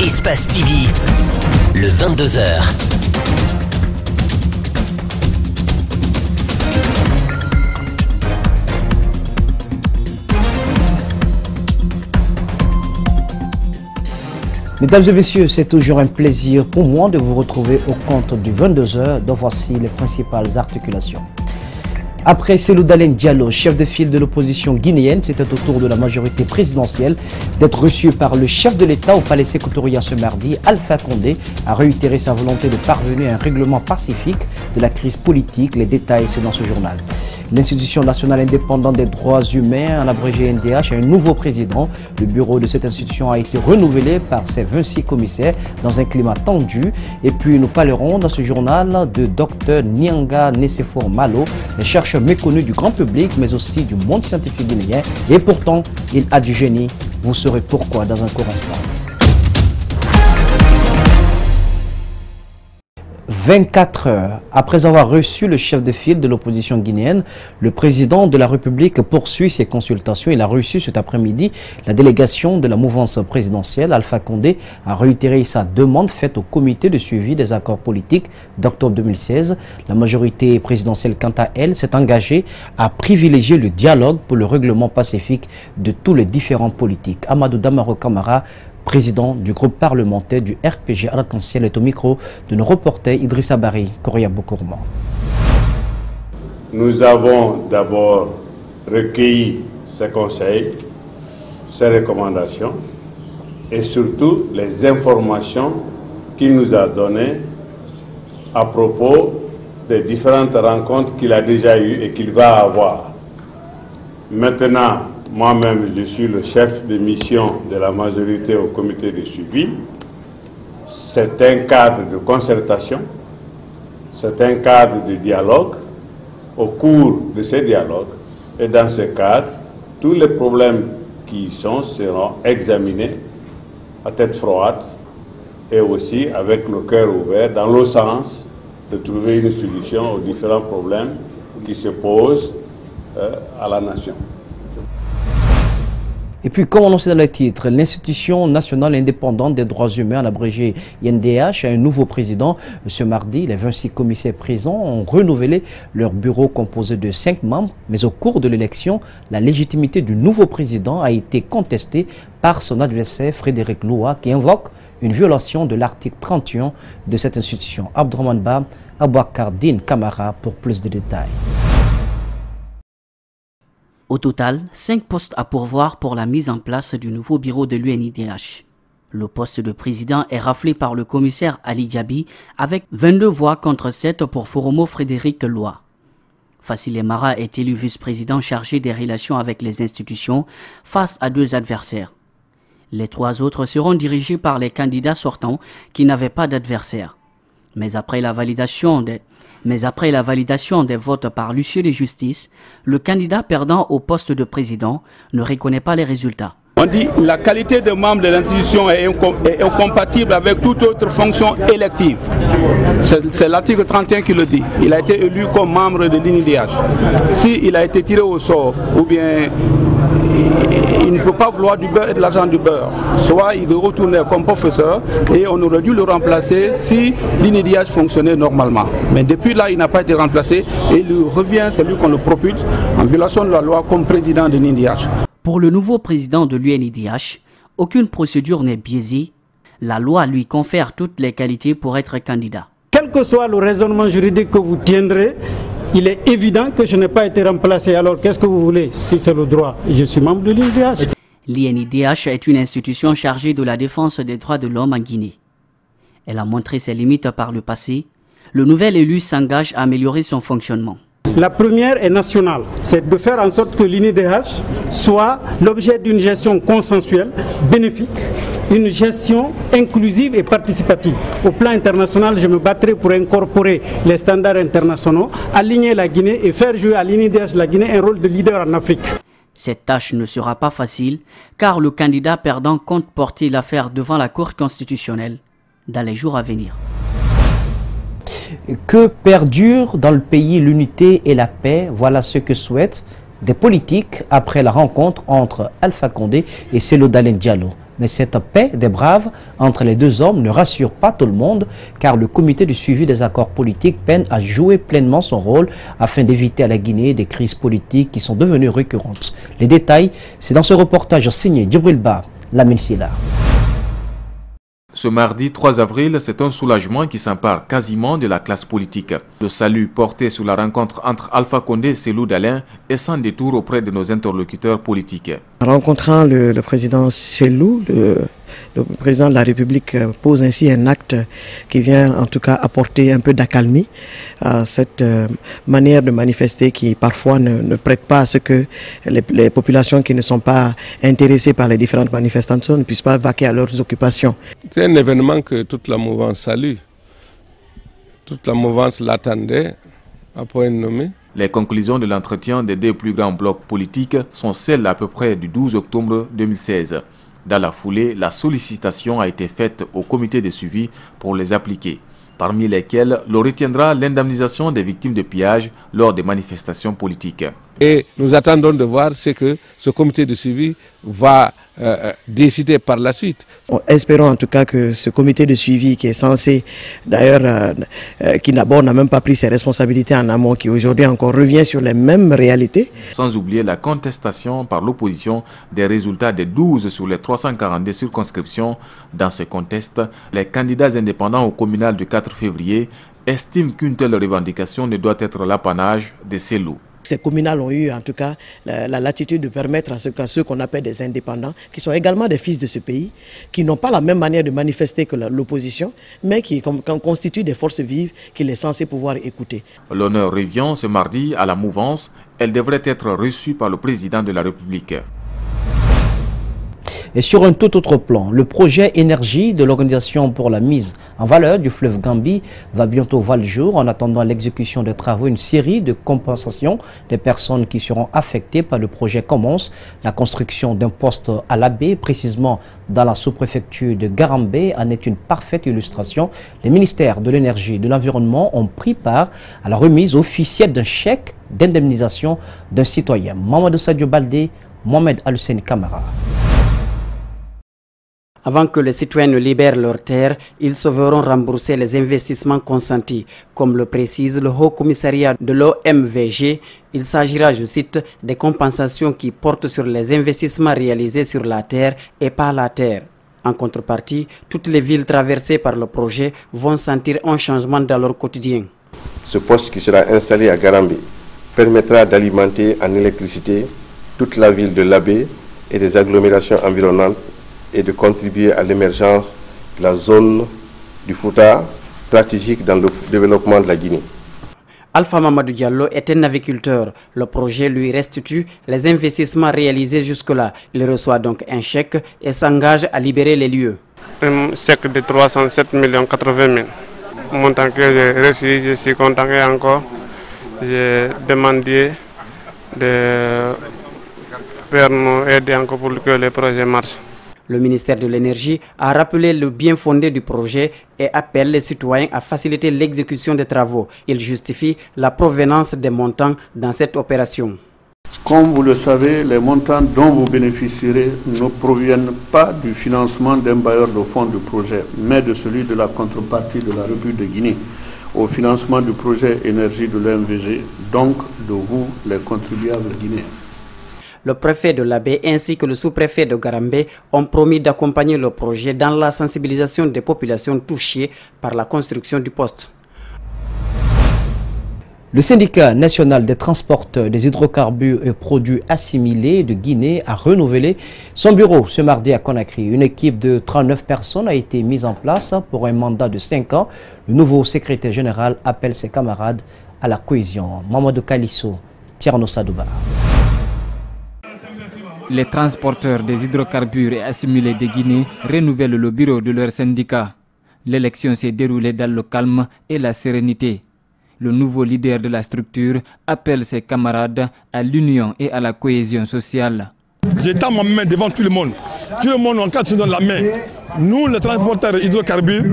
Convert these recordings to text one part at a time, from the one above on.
Espace TV, le 22h. Mesdames et messieurs, c'est toujours un plaisir pour moi de vous retrouver au compte du 22h, dont voici les principales articulations. Après Cellou Dalein Diallo, chef de file de l'opposition guinéenne, c'était au tour de la majorité présidentielle d'être reçu par le chef de l'État au palais Sékou Touré ce mardi. Alpha Condé a réitéré sa volonté de parvenir à un règlement pacifique de la crise politique. Les détails, c'est dans ce journal. L'Institution nationale indépendante des droits humains, en abrégé NDH, a un nouveau président. Le bureau de cette institution a été renouvelé par ses 26 commissaires dans un climat tendu. Et puis nous parlerons dans ce journal de Dr Nyanga Nessefor Malo, un chercheur méconnu du grand public mais aussi du monde scientifique guinéen. Et pourtant, il a du génie. Vous saurez pourquoi dans un court instant. 24 heures après avoir reçu le chef de file de l'opposition guinéenne, le président de la République poursuit ses consultations. Il a reçu cet après-midi la délégation de la mouvance présidentielle. Alpha Condé a réitéré sa demande faite au comité de suivi des accords politiques d'octobre 2016. La majorité présidentielle, quant à elle, s'est engagée à privilégier le dialogue pour le règlement pacifique de tous les différents politiques. Amadou Damaro Camara, président du groupe parlementaire du RPG Arc-en-Ciel, est au micro de nos reporters Idrissa Bari, Korea Bokourma. Nous avons d'abord recueilli ses conseils, ses recommandations et surtout les informations qu'il nous a données à propos des différentes rencontres qu'il a déjà eues et qu'il va avoir. Maintenant, moi-même, je suis le chef de mission de la majorité au comité de suivi. C'est un cadre de concertation, c'est un cadre de dialogue. Au cours de ces dialogues et dans ce cadre, tous les problèmes qui y sont seront examinés à tête froide et aussi avec le cœur ouvert dans le sens de trouver une solution aux différents problèmes qui se posent à la nation. Et puis, comme annoncé dans le titre, l'Institution nationale indépendante des droits humains, en abrégé INDH, a un nouveau président. Ce mardi, les 26 commissaires présents ont renouvelé leur bureau composé de 5 membres. Mais au cours de l'élection, la légitimité du nouveau président a été contestée par son adversaire Frédéric Loua, qui invoque une violation de l'article 31 de cette institution. Abdourahmane Ba, Abouakar Din Kamara pour plus de détails. Au total, 5 postes à pourvoir pour la mise en place du nouveau bureau de l'UNIDH. Le poste de président est raflé par le commissaire Ali Diaby avec 22 voix contre 7 pour Foromo Frédéric Loua. Facile Emara est élu vice-président chargé des relations avec les institutions face à 2 adversaires. Les 3 autres seront dirigés par les candidats sortants qui n'avaient pas d'adversaire. Mais après la validation des votes par l'huissier de justice, le candidat perdant au poste de président ne reconnaît pas les résultats. On dit que la qualité de membre de l'institution est incompatible avec toute autre fonction élective. C'est l'article 31 qui le dit. Il a été élu comme membre de l'INIDH. S'il a été tiré au sort, ou bien il ne peut pas vouloir du beurre et de l'argent du beurre, soit il veut retourner comme professeur et on aurait dû le remplacer si l'INIDH fonctionnait normalement. Mais depuis là, il n'a pas été remplacé et il revient, c'est lui qu'on le propulse en violation de la loi comme président de l'INIDH. Pour le nouveau président de l'UNIDH, aucune procédure n'est biaisée. La loi lui confère toutes les qualités pour être candidat. Quel que soit le raisonnement juridique que vous tiendrez, il est évident que je n'ai pas été remplacé. Alors qu'est-ce que vous voulez si c'est le droit? Je suis membre de l'INDH. L'INDH est une institution chargée de la défense des droits de l'homme en Guinée. Elle a montré ses limites par le passé. Le nouvel élu s'engage à améliorer son fonctionnement. La première est nationale, c'est de faire en sorte que l'INDH soit l'objet d'une gestion consensuelle, bénéfique, une gestion inclusive et participative. Au plan international, je me battrai pour incorporer les standards internationaux, aligner la Guinée et faire jouer à l'INDH la Guinée un rôle de leader en Afrique. Cette tâche ne sera pas facile car le candidat perdant compte porter l'affaire devant la Cour constitutionnelle dans les jours à venir. Que perdure dans le pays l'unité et la paix, voilà ce que souhaitent des politiques après la rencontre entre Alpha Condé et Cellou Dalein Diallo. Mais cette paix des braves entre les deux hommes ne rassure pas tout le monde, car le comité de suivi des accords politiques peine à jouer pleinement son rôle afin d'éviter à la Guinée des crises politiques qui sont devenues récurrentes. Les détails, c'est dans ce reportage signé Djibril Ba, Lamine Silla. Ce mardi 3 avril, c'est un soulagement qui s'empare quasiment de la classe politique. Le salut porté sur la rencontre entre Alpha Condé et Cellou Dalein est sans détour auprès de nos interlocuteurs politiques. En rencontrant le président Cellou, le président de la République pose ainsi un acte qui vient en tout cas apporter un peu d'accalmie à cette manière de manifester qui parfois ne prête pas à ce que les populations qui ne sont pas intéressées par les différentes manifestations ne puissent pas vaquer à leurs occupations. C'est un événement que toute la mouvance salue. Toute la mouvance l'attendait à point nommé. Les conclusions de l'entretien des deux plus grands blocs politiques sont celles à peu près du 12 octobre 2016. Dans la foulée, la sollicitation a été faite au comité de suivi pour les appliquer, parmi lesquels l'on retiendra l'indemnisation des victimes de pillage lors des manifestations politiques. Et nous attendons de voir ce que ce comité de suivi va décider par la suite. Espérons en tout cas que ce comité de suivi qui est censé, d'ailleurs, qui d'abord n'a même pas pris ses responsabilités en amont, qui aujourd'hui encore revient sur les mêmes réalités. Sans oublier la contestation par l'opposition des résultats des 12 sur les 342 circonscriptions. Dans ce contexte, les candidats indépendants au communal du 4 février estiment qu'une telle revendication ne doit être l'apanage de Cellou. Ces communales ont eu en tout cas la latitude de permettre à ceux qu'on appelle des indépendants, qui sont également des fils de ce pays, qui n'ont pas la même manière de manifester que l'opposition, mais qui constituent des forces vives qu'il est censé pouvoir écouter. L'honneur revient ce mardi à la mouvance. Elle devrait être reçue par le président de la République. Et sur un tout autre plan, le projet énergie de l'Organisation pour la mise en valeur du fleuve Gambie va bientôt voir le jour. En attendant l'exécution des travaux, une série de compensations des personnes qui seront affectées par le projet commence. La construction d'un poste à la baie, précisément dans la sous-préfecture de Garambé, en est une parfaite illustration. Les ministères de l'énergie et de l'environnement ont pris part à la remise officielle d'un chèque d'indemnisation d'un citoyen. Mamadou Sadio Baldé, Mohamed Al-Hussein Kamara. Avant que les citoyens ne libèrent leurs terres, ils se verront rembourser les investissements consentis. Comme le précise le Haut Commissariat de l'OMVG, il s'agira, je cite, des compensations qui portent sur les investissements réalisés sur la terre et par la terre. En contrepartie, toutes les villes traversées par le projet vont sentir un changement dans leur quotidien. Ce poste qui sera installé à Garambé permettra d'alimenter en électricité toute la ville de Labé et des agglomérations environnantes et de contribuer à l'émergence de la zone du Fouta, stratégique dans le développement de la Guinée. Alpha Mamadou Diallo est un aviculteur. Le projet lui restitue les investissements réalisés jusque-là. Il reçoit donc un chèque et s'engage à libérer les lieux. Un chèque de 307 80 000. Montant que j'ai reçu, je suis content et encore. J'ai demandé de faire nous aider encore pour que le projet marche. Le ministère de l'Énergie a rappelé le bien fondé du projet et appelle les citoyens à faciliter l'exécution des travaux. Il justifie la provenance des montants dans cette opération. Comme vous le savez, les montants dont vous bénéficierez ne proviennent pas du financement d'un bailleur de fonds du projet, mais de celui de la contrepartie de la République de Guinée au financement du projet énergie de l'OMVG, donc de vous, les contribuables guinéens. Le préfet de Labé ainsi que le sous-préfet de Garambé ont promis d'accompagner le projet dans la sensibilisation des populations touchées par la construction du poste. Le syndicat national des transporteurs des hydrocarbures et produits assimilés de Guinée a renouvelé son bureau ce mardi à Conakry. Une équipe de 39 personnes a été mise en place pour un mandat de 5 ans. Le nouveau secrétaire général appelle ses camarades à la cohésion. Mamadou Kalisso, Tierno Sadouba. Les transporteurs des hydrocarbures et assimilés de Guinée renouvellent le bureau de leur syndicat. L'élection s'est déroulée dans le calme et la sérénité. Le nouveau leader de la structure appelle ses camarades à l'union et à la cohésion sociale. J'étends ma main devant tout le monde. Tout le monde, on se donne la main. Nous, les transporteurs hydrocarbures,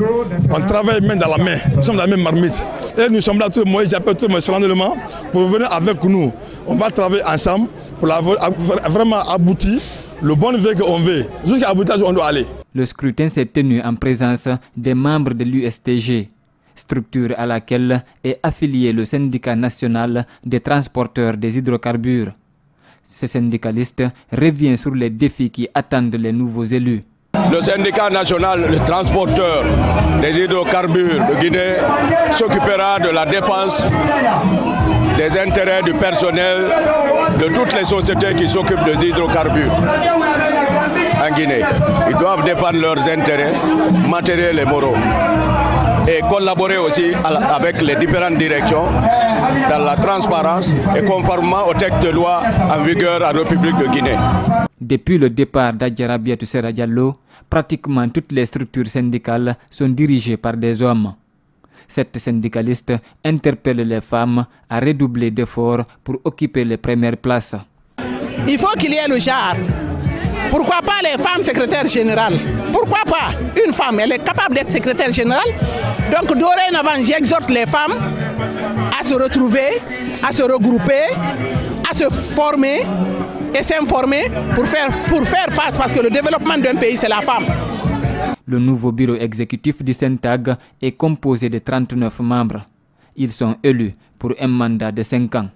on travaille main dans la main. Nous sommes dans la même marmite. Et nous sommes là, tout le monde, j'appelle tout le monde solennellement pour venir avec nous. On va travailler ensemble pour vraiment aboutir le bon veut qu'on veut. Jusqu'à l'habitation, on doit aller. Le scrutin s'est tenu en présence des membres de l'USTG, structure à laquelle est affilié le syndicat national des transporteurs des hydrocarbures. Ce syndicaliste revient sur les défis qui attendent les nouveaux élus. Le syndicat national des transporteurs des hydrocarbures de Guinée s'occupera de la dépense des intérêts du personnel de toutes les sociétés qui s'occupent des hydrocarbures en Guinée. Ils doivent défendre leurs intérêts matériels et moraux et collaborer aussi avec les différentes directions dans la transparence et conformément au texte de loi en vigueur en République de Guinée. Depuis le départ d'Adjarabiatou Sera Diallo, pratiquement toutes les structures syndicales sont dirigées par des hommes. Cette syndicaliste interpelle les femmes à redoubler d'efforts pour occuper les premières places. Il faut qu'il y ait le genre. Pourquoi pas les femmes secrétaires générales? Pourquoi pas une femme, elle est capable d'être secrétaire générale? Donc dorénavant, j'exhorte les femmes à se retrouver, à se regrouper, à se former et s'informer pour faire face, parce que le développement d'un pays, c'est la femme. Le nouveau bureau exécutif du SYNTAG est composé de 39 membres. Ils sont élus pour un mandat de 5 ans.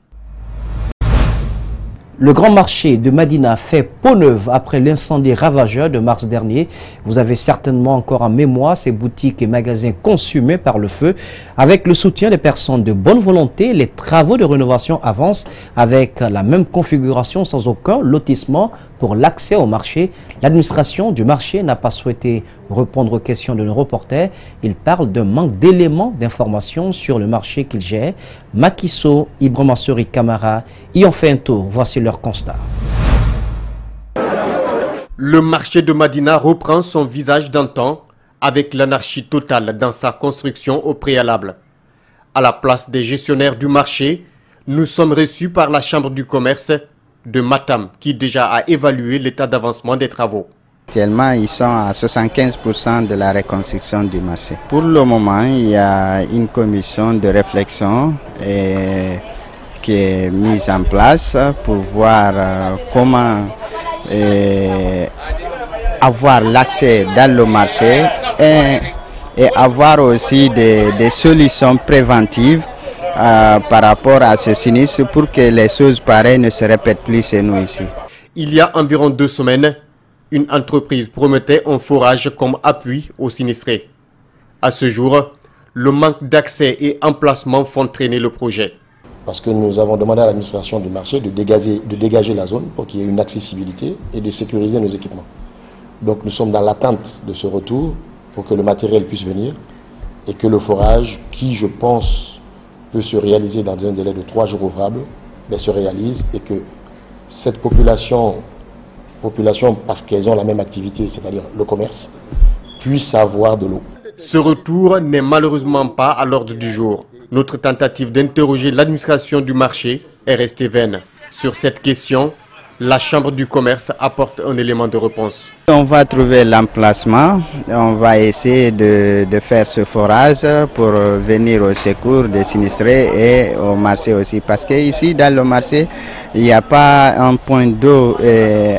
Le grand marché de Madina fait peau neuve après l'incendie ravageur de mars dernier. Vous avez certainement encore en mémoire ces boutiques et magasins consumés par le feu. Avec le soutien des personnes de bonne volonté, les travaux de rénovation avancent avec la même configuration sans aucun lotissement pour l'accès au marché. L'administration du marché n'a pas souhaité répondre aux questions de nos reporters. Il parle d'un manque d'éléments d'information sur le marché qu'il gère. Makiso, Ibrahima Sori Kamara y ont fait un tour. Voici leur constat. Le marché de Madina reprend son visage d'antan avec l'anarchie totale dans sa construction au préalable. À la place des gestionnaires du marché, nous sommes reçus par la Chambre du commerce de Matam qui déjà a évalué l'état d'avancement des travaux. Actuellement, ils sont à 75% de la reconstruction du marché. Pour le moment, il y a une commission de réflexion qui est mise en place pour voir comment avoir l'accès dans le marché et avoir aussi des solutions préventives par rapport à ce sinistre pour que les choses pareilles ne se répètent plus chez nous ici. Il y a environ 2 semaines, une entreprise promettait un forage comme appui aux sinistrés. À ce jour, le manque d'accès et emplacement font traîner le projet. Parce que nous avons demandé à l'administration du marché de dégager la zone pour qu'il y ait une accessibilité et de sécuriser nos équipements. Donc nous sommes dans l'attente de ce retour pour que le matériel puisse venir et que le forage, qui je pense peut se réaliser dans un délai de 3 jours ouvrables, se réalise et que cette population parce qu'elles ont la même activité, c'est-à-dire le commerce, puisse avoir de l'eau. Ce retour n'est malheureusement pas à l'ordre du jour. Notre tentative d'interroger l'administration du marché est restée vaine. Sur cette question, la Chambre du commerce apporte un élément de réponse. On va trouver l'emplacement, on va essayer de faire ce forage pour venir au secours des sinistrés et au marché aussi. Parce qu'ici, dans le marché, il n'y a pas un point d'eau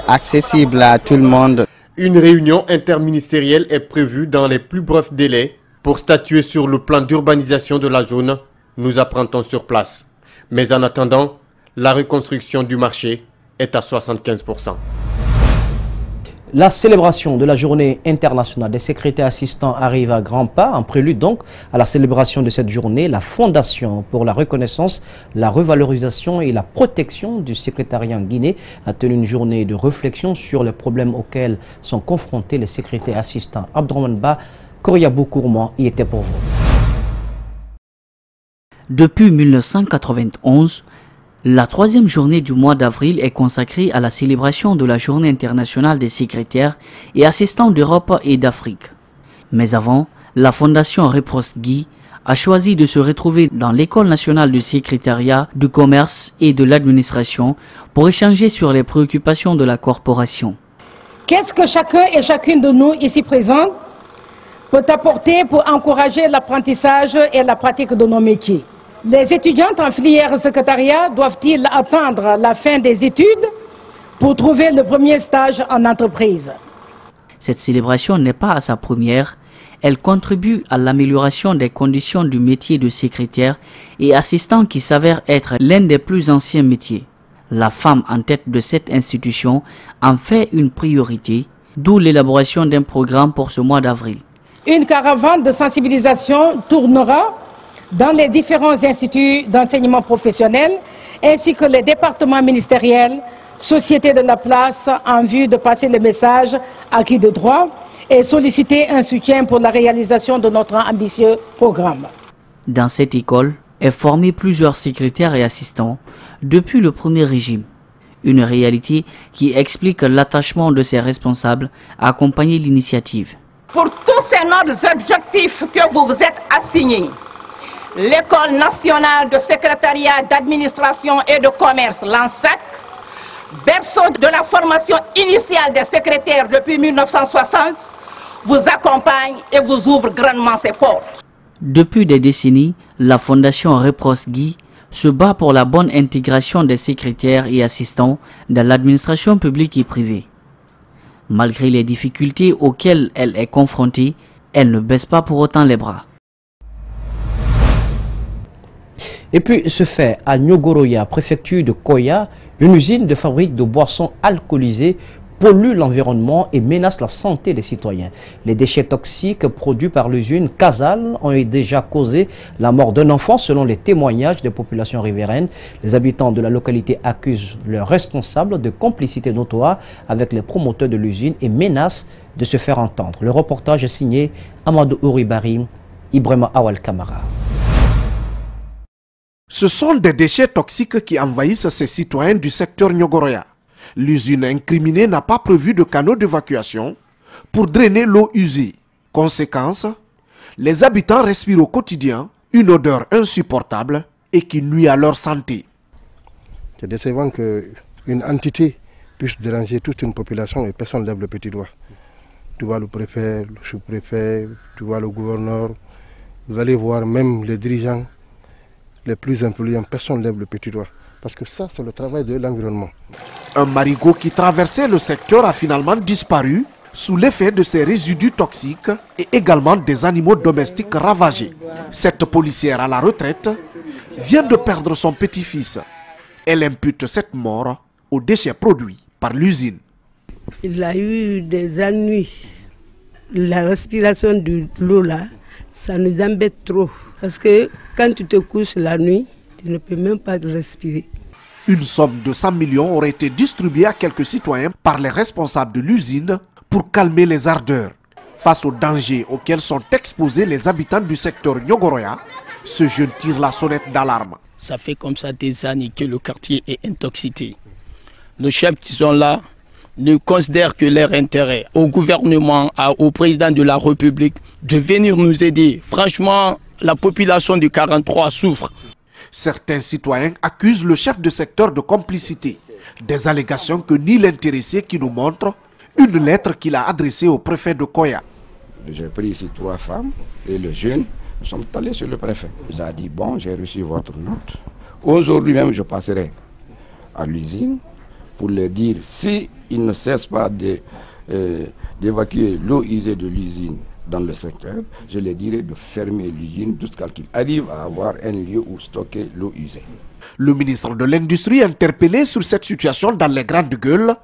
accessible à tout le monde. Une réunion interministérielle est prévue dans les plus brefs délais pour statuer sur le plan d'urbanisation de la zone. Nous apprendons sur place. Mais en attendant, la reconstruction du marché est à 75%. La célébration de la journée internationale des secrétaires assistants arrive à grands pas. En prélude donc à la célébration de cette journée, la Fondation pour la reconnaissance, la revalorisation et la protection du secrétariat en Guinée a tenu une journée de réflexion sur les problèmes auxquels sont confrontés les secrétaires assistants. Abdourahmane Ba, Koriabou Kourman y était pour vous. Depuis 1991, la 3e journée du mois d'avril est consacrée à la célébration de la Journée internationale des secrétaires et assistants d'Europe et d'Afrique. Mais avant, la Fondation Reprost Guy a choisi de se retrouver dans l'École nationale du secrétariat, du commerce et de l'administration pour échanger sur les préoccupations de la corporation. Qu'est-ce que chacun et chacune de nous ici présents peut apporter pour encourager l'apprentissage et la pratique de nos métiers? Les étudiantes en filière secrétariat doivent-ils attendre la fin des études pour trouver le premier stage en entreprise. Cette célébration n'est pas à sa première. Elle contribue à l'amélioration des conditions du métier de secrétaire et assistant qui s'avère être l'un des plus anciens métiers. La femme en tête de cette institution en fait une priorité, d'où l'élaboration d'un programme pour ce mois d'avril. Une caravane de sensibilisation tournera dans les différents instituts d'enseignement professionnel ainsi que les départements ministériels, sociétés de la place en vue de passer le message acquis de droit et solliciter un soutien pour la réalisation de notre ambitieux programme. Dans cette école est formé plusieurs secrétaires et assistants depuis le premier régime. Une réalité qui explique l'attachement de ses responsables à accompagner l'initiative. Pour tous ces nobles objectifs que vous vous êtes assignés, l'École nationale de secrétariat, d'administration et de commerce, l'ANSEC, berceau de la formation initiale des secrétaires depuis 1960, vous accompagne et vous ouvre grandement ses portes. Depuis des décennies, la Fondation Repros Guy se bat pour la bonne intégration des secrétaires et assistants dans l'administration publique et privée. Malgré les difficultés auxquelles elle est confrontée, elle ne baisse pas pour autant les bras. Et puis se fait à Nyogoroya, préfecture de Koya, une usine de fabrique de boissons alcoolisées pollue l'environnement et menace la santé des citoyens. Les déchets toxiques produits par l'usine Kazal ont déjà causé la mort d'un enfant selon les témoignages des populations riveraines. Les habitants de la localité accusent leurs responsables de complicité notoire avec les promoteurs de l'usine et menacent de se faire entendre. Le reportage est signé Amadou Ouribari, Ibrahima Awal Kamara. Ce sont des déchets toxiques qui envahissent ces citoyens du secteur Nyogoroya. L'usine incriminée n'a pas prévu de canaux d'évacuation pour drainer l'eau usée. Conséquence, les habitants respirent au quotidien une odeur insupportable et qui nuit à leur santé. C'est décevant qu'une entité puisse déranger toute une population et personne ne lève le petit doigt. Tu vois le préfet, le sous-préfet, tu vois le gouverneur, vous allez voir même les dirigeants les plus influents, personne ne lève le petit doigt. Parce que ça, c'est le travail de l'environnement. Un marigot qui traversait le secteur a finalement disparu sous l'effet de ces résidus toxiques et également des animaux domestiques ravagés. Cette policière à la retraite vient de perdre son petit-fils. Elle impute cette mort aux déchets produits par l'usine. Il a eu des ennuis. La respiration de l'eau là, ça nous embête trop. Parce que quand tu te couches la nuit, tu ne peux même pas respirer. Une somme de 100 millions aurait été distribuée à quelques citoyens par les responsables de l'usine pour calmer les ardeurs. Face aux dangers auxquels sont exposés les habitants du secteur Nyogoroya, ce jeune tire la sonnette d'alarme. Ça fait comme ça des années que le quartier est intoxiqué. Nos chefs qui sont là ne considèrent que leur intérêt. Au gouvernement, au président de la République, de venir nous aider. Franchement, la population du 43 souffre. Certains citoyens accusent le chef de secteur de complicité. Des allégations que nie l'intéressé qui nous montre une lettre qu'il a adressée au préfet de Koya. J'ai pris ici 3 femmes et le jeune, nous sommes allés sur le préfet. Il a dit, bon, j'ai reçu votre note. Aujourd'hui même, je passerai à l'usine pour leur dire, si ils ne cessent pas d'évacuer l'eau usée de l'usine dans le secteur, je leur dirai de fermer l'usine jusqu'à ce qu'ils arrivent à avoir un lieu où stocker l'eau usée. Le ministre de l'Industrie, interpellé sur cette situation dans les grandes gueules,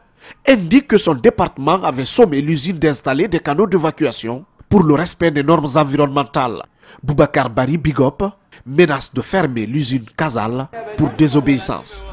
indique que son département avait sommé l'usine d'installer des canaux d'évacuation pour le respect des normes environnementales. Boubacar Bari Bigop menace de fermer l'usine Kazal pour désobéissance.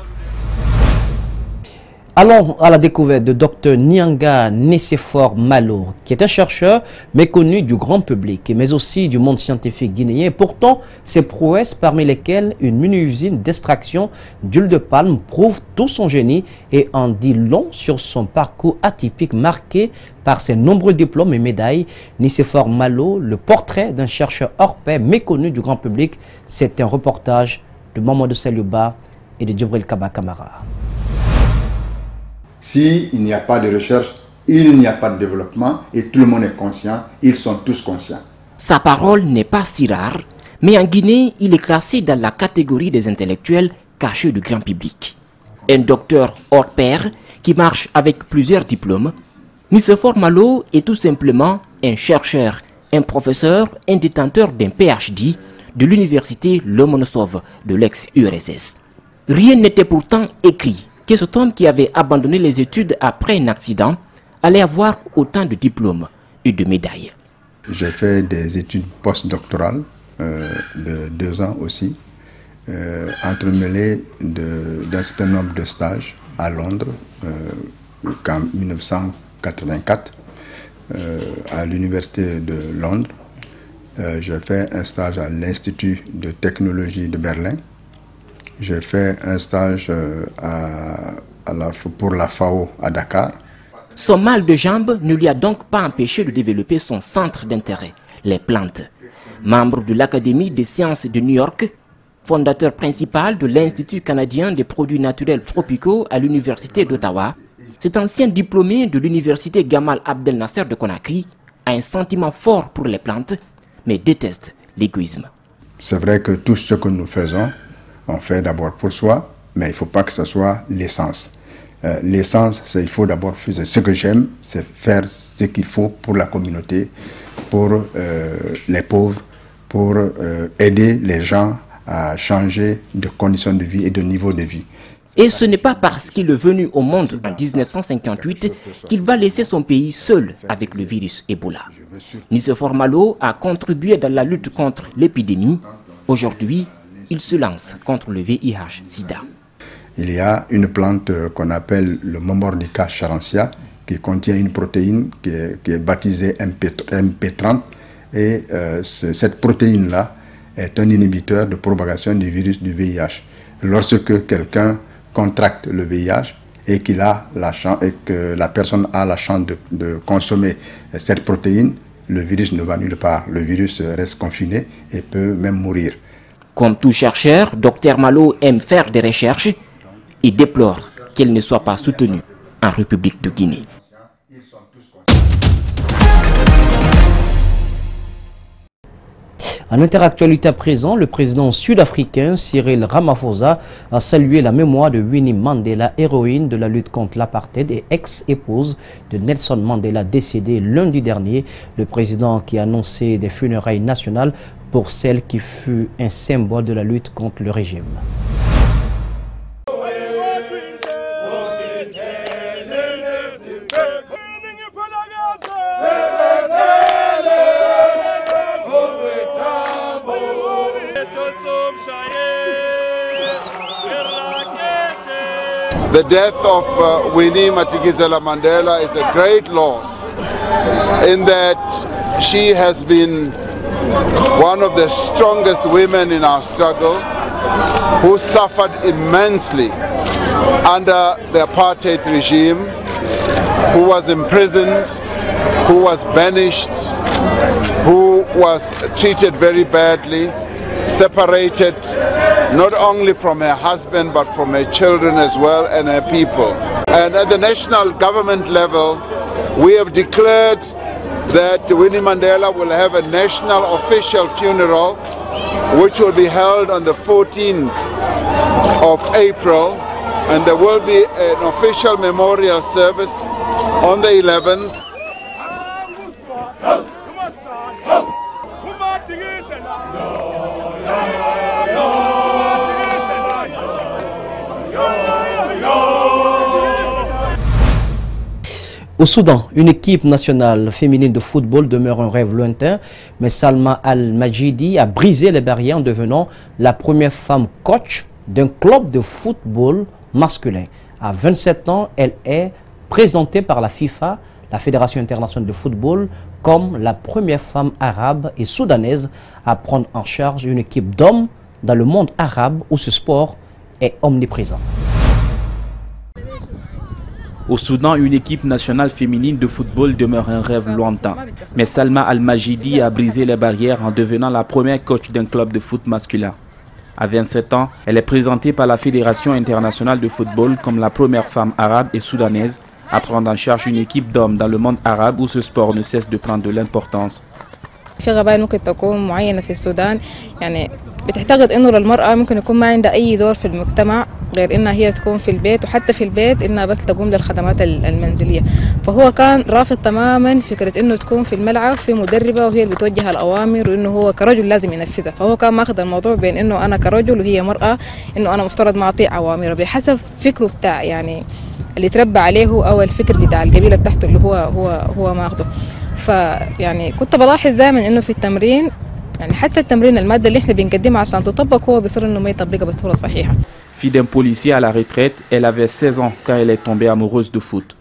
Allons à la découverte de Dr Nyanga Nicéphore Malo, qui est un chercheur méconnu du grand public, mais aussi du monde scientifique guinéen. Pourtant, ses prouesses, parmi lesquelles une mini-usine d'extraction d'huile de palme, prouve tout son génie et en dit long sur son parcours atypique marqué par ses nombreux diplômes et médailles. Nicéphore Malo, le portrait d'un chercheur hors pair méconnu du grand public, c'est un reportage de Mamadou Saliouba et de Djibril Kaba Kamara. S'il n'y a pas de recherche, il n'y a pas de développement et tout le monde est conscient, ils sont tous conscients. Sa parole n'est pas si rare, mais en Guinée, il est classé dans la catégorie des intellectuels cachés du grand public. Un docteur hors pair qui marche avec plusieurs diplômes. Nicéphore Malo est tout simplement un chercheur, un professeur, un détenteur d'un PhD de l'université Lomonosov de l'ex-URSS. Rien n'était pourtant écrit que cet homme qui avait abandonné les études après un accident allait avoir autant de diplômes et de médailles. J'ai fait des études postdoctorales de 2 ans aussi, entremêlées d'un certain nombre de stages à Londres en 1984 à l'université de Londres. J'ai fait un stage à l'Institut de technologie de Berlin. J'ai fait un stage pour la FAO à Dakar. Son mal de jambe ne lui a donc pas empêché de développer son centre d'intérêt, les plantes. Membre de l'Académie des sciences de New York, fondateur principal de l'Institut canadien des produits naturels tropicaux à l'Université d'Ottawa, cet ancien diplômé de l'Université Gamal Abdel Nasser de Conakry a un sentiment fort pour les plantes, mais déteste l'égoïsme. C'est vrai que tout ce que nous faisons, on fait d'abord pour soi, mais il ne faut pas que ce soit l'essence. L'essence, c'est il faut d'abord faire ce que j'aime, c'est faire ce qu'il faut pour la communauté, pour les pauvres, pour aider les gens à changer de conditions de vie et de niveau de vie. Et ce n'est pas parce qu'il est venu au monde en 1958 qu'il va laisser son pays seul avec le virus Ebola. Nicéphore Malo a contribué dans la lutte contre l'épidémie. Aujourd'hui, il se lance contre le VIH-Sida. Il y a une plante qu'on appelle le Momordica charantia qui contient une protéine qui est baptisée MP30 et cette protéine-là est un inhibiteur de propagation du virus du VIH. Lorsque quelqu'un contracte le VIH et que la personne a la chance de consommer cette protéine, le virus ne va nulle part. Le virus reste confiné et peut même mourir. Comme tout chercheur, Dr Malo aime faire des recherches et déplore qu'elle ne soit pas soutenue en République de Guinée. En interactualité à présent, le président sud-africain Cyril Ramaphosa a salué la mémoire de Winnie Mandela, héroïne de la lutte contre l'apartheid et ex-épouse de Nelson Mandela, décédée lundi dernier. Le président qui a annoncé des funérailles nationales pour celle qui fut un symbole de la lutte contre le régime. The death of Winnie Madikizela Mandela is a great loss in that she has been one of the strongest women in our struggle who suffered immensely under the apartheid regime, who was imprisoned, who was banished, who was treated very badly, separated not only from her husband but from her children as well and her people. And at the national government level, we have declared that Winnie Mandela will have a national official funeral which will be held on the 14th of April, and there will be an official memorial service on the 11th. Au Soudan, une équipe nationale féminine de football demeure un rêve lointain, mais Salma Al-Majidi a brisé les barrières en devenant la première femme coach d'un club de football masculin. À 27 ans, elle est présentée par la FIFA, la Fédération internationale de football, comme la première femme arabe et soudanaise à prendre en charge une équipe d'hommes dans le monde arabe où ce sport est omniprésent. Au Soudan, une équipe nationale féminine de football demeure un rêve lointain. Mais Salma Al-Majidi a brisé les barrières en devenant la première coach d'un club de foot masculin. À 27 ans, elle est présentée par la Fédération internationale de football comme la première femme arabe et soudanaise à prendre en charge une équipe d'hommes dans le monde arabe où ce sport ne cesse de prendre de l'importance. في غباء ممكن تكون معينة في السودان يعني بتعتقد إنه للمرأة ممكن يكون ما عندها أي دور في المجتمع غير إنها هي تكون في البيت وحتى في البيت إنها بس تقوم للخدمات المنزلية. فهو كان رافض تماما فكرة إنه تكون في الملعب في مدربة وهي اللي بتوجه الأوامر وإنه هو كرجل لازم ينفذها. فهو كان ماخذ الموضوع بين إنه أنا كرجل وهي مرأة، إنه أنا مفترض ما أطيع أوامره بحسب فكره بتاع يعني اللي تربى عليه أو الفكر بتاع القبيلة بتاعته اللي هو ماخذه. فيعني كنت بلاحظ دائما إنه في التمرين يعني حتى التمرين المادة اللي احنا بنقدمها عشان تطبق هو بيصير إنه ما يطبقها بصورة صحيحة. Fille d'un policier à la retraite, elle avait 16 ans quand elle est tombée amoureuse de foot.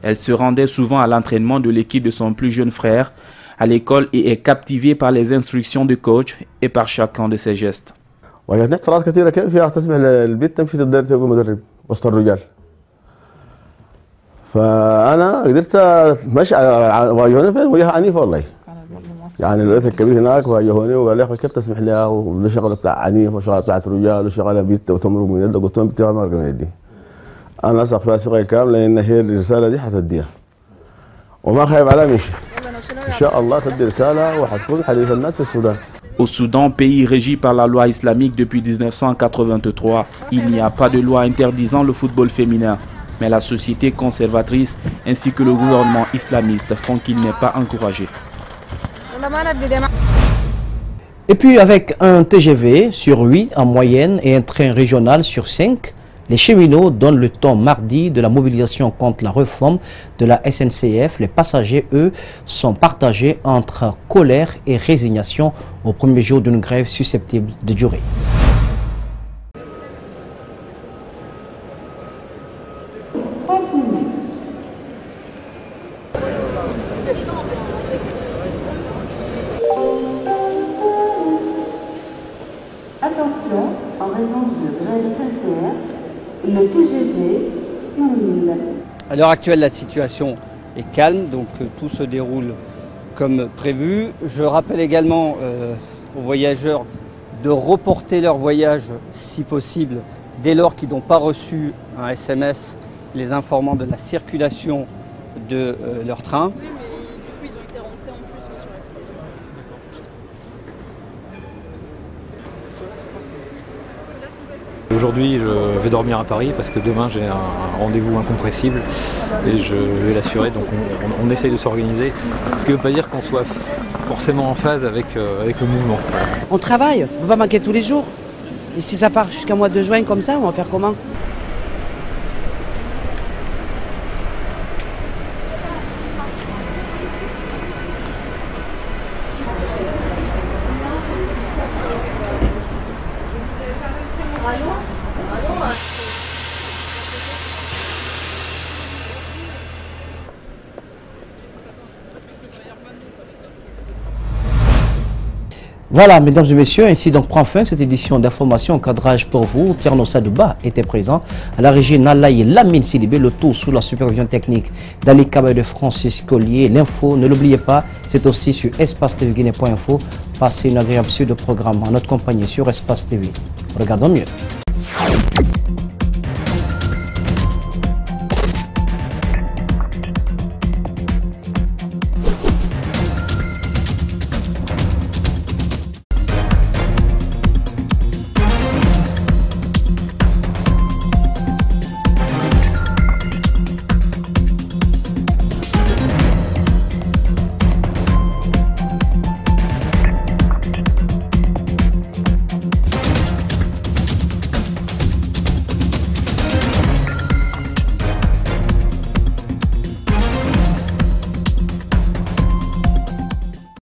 Elle se rendait souvent à l'entraînement de l'équipe de son plus jeune frère à l'école et est captivée par les instructions du coach et par chacun de ses gestes. واجهتني اعتراضات كثيره كيف يا تسمح للبنت تمشي تقدر تكون مدرب وسط الرجال. فانا قدرت ماشي واجهوني فين وجهه عنيفه والله. يعني الرئيس الكبير هناك واجهوني وقال لي كيف تسمح لها وده شغله بتاع عنيف وشغله بتاعت رجال وشغله بنت وتمرق من يده. قلت لهم بنتي ما مرق من يدي. انا اثق فيها ثقه كامله لان هي الرساله دي حتديها. وما خايف عليها من شيء. ان شاء الله تدي رساله وحتكون حديث الناس في السودان. Au Soudan, pays régi par la loi islamique depuis 1983, il n'y a pas de loi interdisant le football féminin. Mais la société conservatrice ainsi que le gouvernement islamiste font qu'il n'est pas encouragé. Et puis avec un TGV sur 8 en moyenne et un train régional sur 5, les cheminots donnent le ton mardi de la mobilisation contre la réforme de la SNCF. Les passagers, eux, sont partagés entre colère et résignation au premier jour d'une grève susceptible de durer. Attention, en raison d'une grève SNCF, le TGV s'annule. À l'heure actuelle, la situation est calme, donc tout se déroule comme prévu. Je rappelle également aux voyageurs de reporter leur voyage si possible dès lors qu'ils n'ont pas reçu un SMS les informant de la circulation de leur train. Aujourd'hui, je vais dormir à Paris parce que demain j'ai un rendez-vous incompressible et je vais l'assurer. Donc on essaye de s'organiser, ce qui ne veut pas dire qu'on soit forcément en phase avec le mouvement. On travaille, on ne peut pas manquer tous les jours. Et si ça part jusqu'à mois de juin comme ça, on va faire comment ? Voilà, mesdames et messieurs, ainsi donc prend fin cette édition d'information cadrage pour vous. Tierno Sadouba était présent à la régie Nalaï Lamine Sidibé, le tout sous la supervision technique d'Ali Kabaye de Francis Collier. L'info, ne l'oubliez pas, c'est aussi sur espace-tvguinée.info. Passez une agréable suite de programme en notre compagnie sur Espace TV. Regardons mieux.